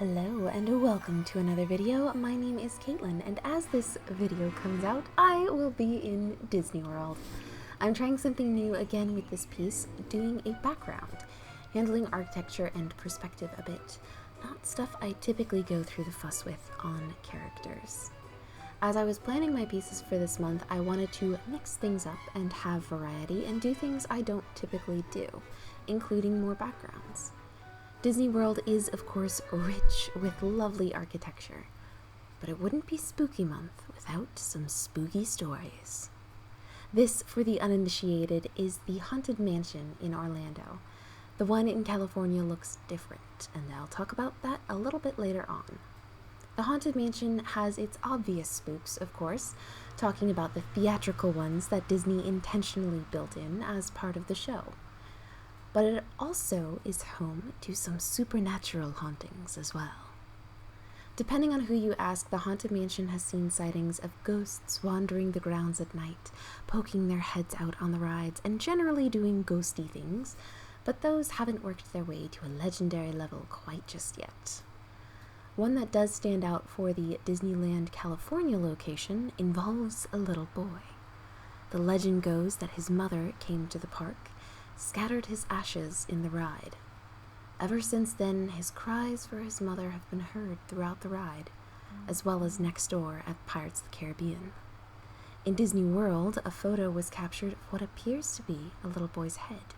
Hello and welcome to another video. My name is Caitlin, and as this video comes out, I will be in Disney World. I'm trying something new again with this piece, doing a background, handling architecture and perspective a bit, not stuff I typically go through the fuss with on characters. As I was planning my pieces for this month, I wanted to mix things up and have variety and do things I don't typically do, including more backgrounds. Disney World is, of course, rich with lovely architecture, but it wouldn't be spooky month without some spooky stories. This, for the uninitiated, is the Haunted Mansion in Orlando. The one in California looks different, and I'll talk about that a little bit later on. The Haunted Mansion has its obvious spooks, of course, talking about the theatrical ones that Disney intentionally built in as part of the show. But it also is home to some supernatural hauntings as well. Depending on who you ask, the Haunted Mansion has seen sightings of ghosts wandering the grounds at night, poking their heads out on the rides, and generally doing ghosty things, but those haven't worked their way to a legendary level quite just yet. One that does stand out for the Disneyland California location involves a little boy. The legend goes that his mother came to the park, scattered his ashes in the ride. Ever since then, his cries for his mother have been heard throughout the ride, as well as next door at Pirates of the Caribbean. In Disney World, a photo was captured of what appears to be a little boy's head,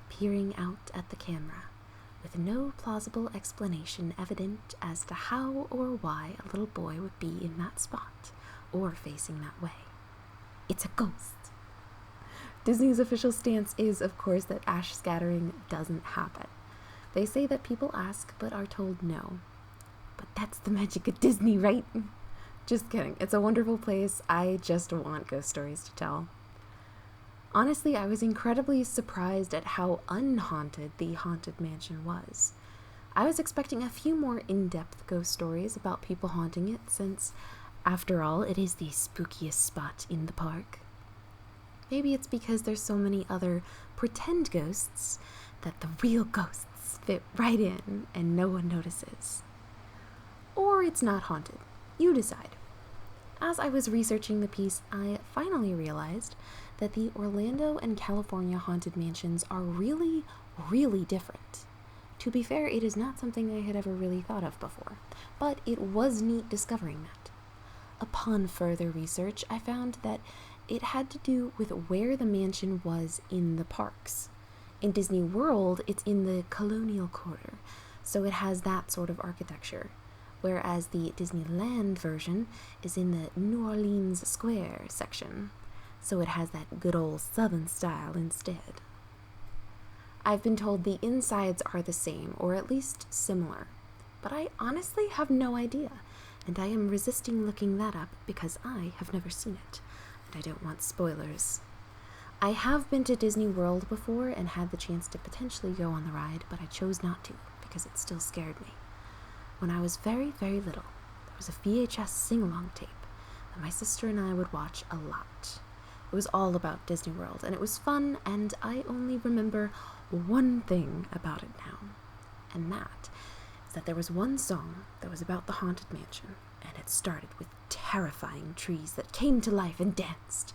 peering out at the camera, with no plausible explanation evident as to how or why a little boy would be in that spot, or facing that way. It's a ghost. Disney's official stance is, of course, that ash scattering doesn't happen. They say that people ask but are told no. But that's the magic of Disney, right? Just kidding. It's a wonderful place. I just want ghost stories to tell. Honestly, I was incredibly surprised at how unhaunted the Haunted Mansion was. I was expecting a few more in-depth ghost stories about people haunting it since, after all, it is the spookiest spot in the park. Maybe it's because there's so many other pretend ghosts that the real ghosts fit right in and no one notices. Or it's not haunted. You decide. As I was researching the piece, I finally realized that the Orlando and California Haunted Mansions are really, really different. To be fair, it is not something I had ever really thought of before, but it was neat discovering that. Upon further research, I found that it had to do with where the mansion was in the parks. In Disney World, it's in the Colonial Quarter, so it has that sort of architecture, whereas the Disneyland version is in the New Orleans Square section, so it has that good old Southern style instead. I've been told the insides are the same, or at least similar, but I honestly have no idea, and I am resisting looking that up because I have never seen it. I don't want spoilers. I have been to Disney World before and had the chance to potentially go on the ride, but I chose not to because it still scared me. When I was very, very little, there was a VHS sing-along tape that my sister and I would watch a lot. It was all about Disney World, and it was fun, and I only remember one thing about it now, and that is that there was one song that was about the Haunted Mansion, and it started with terrifying trees that came to life and danced.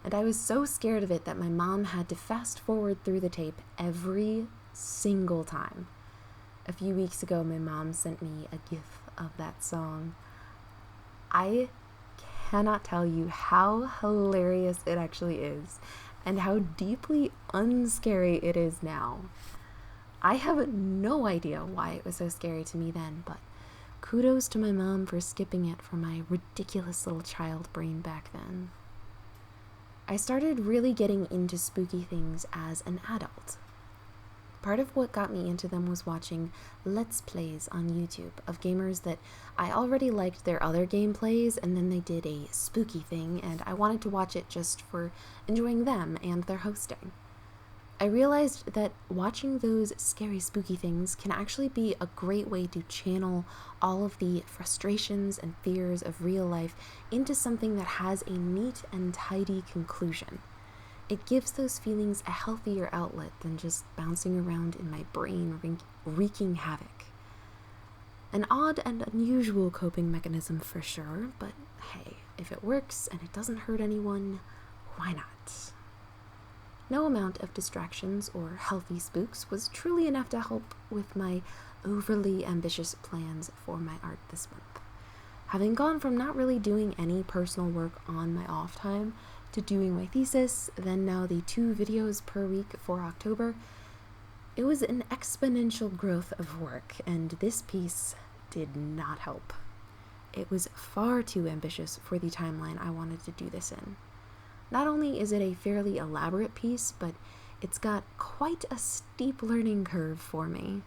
And I was so scared of it that my mom had to fast forward through the tape every single time. A few weeks ago, my mom sent me a gif of that song. I cannot tell you how hilarious it actually is and how deeply unscary it is now. I have no idea why it was so scary to me then, but kudos to my mom for skipping it for my ridiculous little child brain back then. I started really getting into spooky things as an adult. Part of what got me into them was watching Let's Plays on YouTube of gamers that I already liked their other gameplays, and then they did a spooky thing, and I wanted to watch it just for enjoying them and their hosting. I realized that watching those scary, spooky things can actually be a great way to channel all of the frustrations and fears of real life into something that has a neat and tidy conclusion. It gives those feelings a healthier outlet than just bouncing around in my brain, wreaking havoc. An odd and unusual coping mechanism for sure, but hey, if it works and it doesn't hurt anyone, why not? No amount of distractions or healthy spooks was truly enough to help with my overly ambitious plans for my art this month. Having gone from not really doing any personal work on my off time to doing my thesis, then now the 2 videos per week for October, it was an exponential growth of work, and this piece did not help. It was far too ambitious for the timeline I wanted to do this in. Not only is it a fairly elaborate piece, but it's got quite a steep learning curve for me.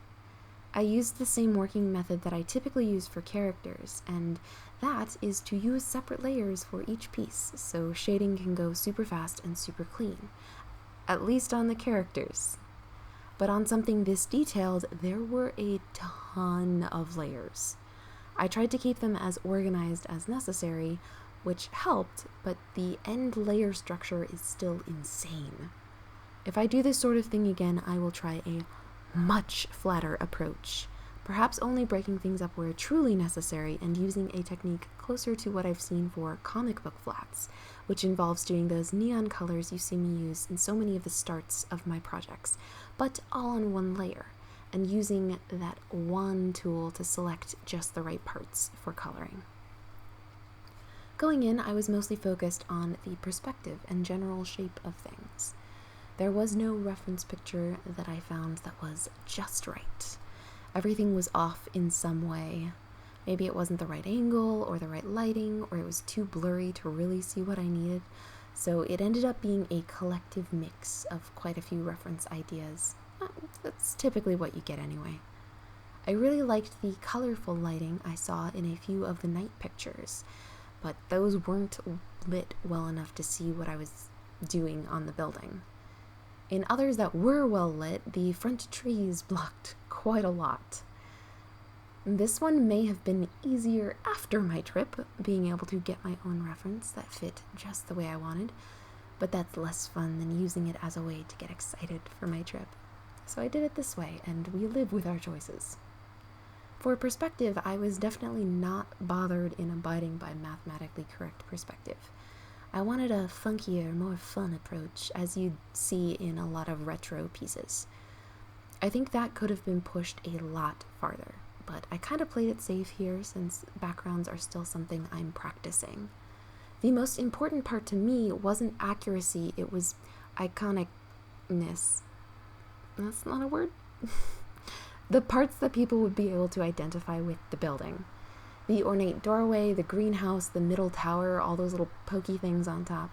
I used the same working method that I typically use for characters, and that is to use separate layers for each piece, so shading can go super fast and super clean. At least on the characters. But on something this detailed, there were a ton of layers. I tried to keep them as organized as necessary, which helped, but the end layer structure is still insane. If I do this sort of thing again, I will try a much flatter approach, perhaps only breaking things up where truly necessary and using a technique closer to what I've seen for comic book flats, which involves doing those neon colors you see me use in so many of the starts of my projects, but all on one layer, and using that one tool to select just the right parts for coloring. Going in, I was mostly focused on the perspective and general shape of things. There was no reference picture that I found that was just right. Everything was off in some way. Maybe it wasn't the right angle or the right lighting, or it was too blurry to really see what I needed, so it ended up being a collective mix of quite a few reference ideas. That's typically what you get anyway. I really liked the colorful lighting I saw in a few of the night pictures, but those weren't lit well enough to see what I was doing on the building. In others that were well lit, the front trees blocked quite a lot. This one may have been easier after my trip, being able to get my own reference that fit just the way I wanted, but that's less fun than using it as a way to get excited for my trip. So I did it this way, and we live with our choices. For perspective, I was definitely not bothered in abiding by mathematically correct perspective. I wanted a funkier, more fun approach, as you'd see in a lot of retro pieces. I think that could have been pushed a lot farther, but I kind of played it safe here since backgrounds are still something I'm practicing. The most important part to me wasn't accuracy, it was iconicness. That's not a word? The parts that people would be able to identify with the building. The ornate doorway, the greenhouse, the middle tower, all those little pokey things on top.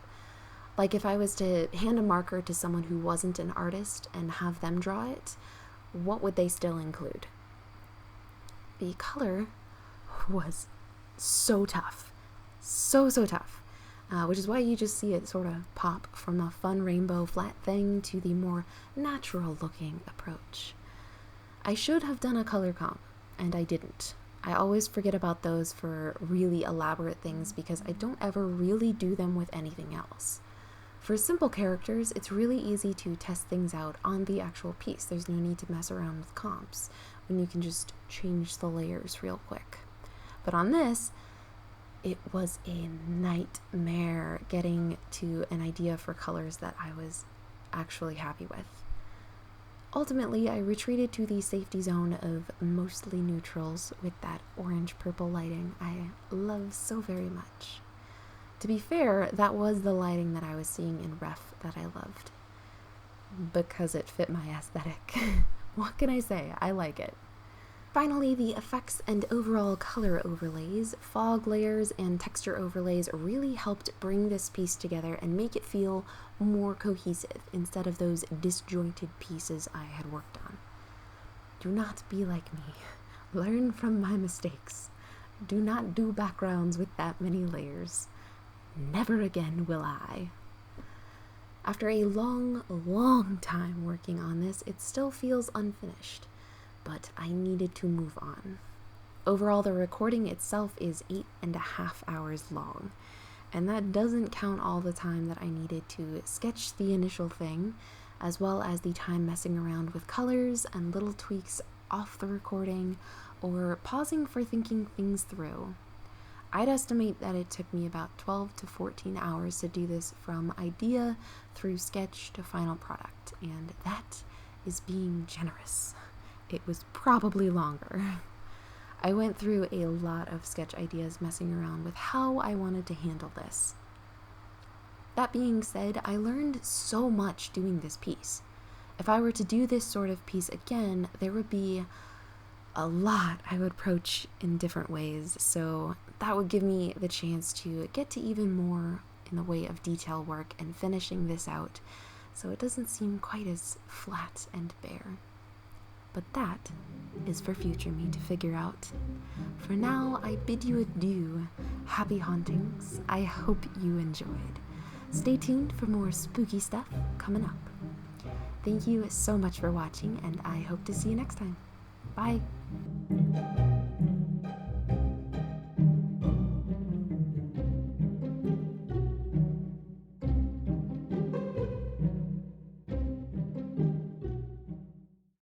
Like if I was to hand a marker to someone who wasn't an artist and have them draw it, what would they still include? The color was so tough. So tough. Which is why you just see it sort of pop from a fun rainbow flat thing to the more natural looking approach. I should have done a color comp, and I didn't. I always forget about those for really elaborate things because I don't ever really do them with anything else. For simple characters, it's really easy to test things out on the actual piece. There's no need to mess around with comps when you can just change the layers real quick. But on this, it was a nightmare getting to an idea for colors that I was actually happy with. Ultimately, I retreated to the safety zone of mostly neutrals with that orange-purple lighting I love so very much. To be fair, that was the lighting that I was seeing in Ref that I loved. Because it fit my aesthetic. What can I say? I like it. Finally, the effects and overall color overlays, fog layers, and texture overlays really helped bring this piece together and make it feel more cohesive instead of those disjointed pieces I had worked on. Do not be like me. Learn from my mistakes. Do not do backgrounds with that many layers. Never again will I. After a long time working on this, it still feels unfinished. But I needed to move on. Overall, the recording itself is 8.5 hours long, and that doesn't count all the time that I needed to sketch the initial thing, as well as the time messing around with colors and little tweaks off the recording, or pausing for thinking things through. I'd estimate that it took me about 12 to 14 hours to do this from idea through sketch to final product, and that is being generous. It was probably longer. I went through a lot of sketch ideas messing around with how I wanted to handle this. That being said, I learned so much doing this piece. If I were to do this sort of piece again, there would be a lot I would approach in different ways, so that would give me the chance to get to even more in the way of detail work and finishing this out, so it doesn't seem quite as flat and bare. But that is for future me to figure out. For now, I bid you adieu. Happy hauntings. I hope you enjoyed. Stay tuned for more spooky stuff coming up. Thank you so much for watching, and I hope to see you next time. Bye!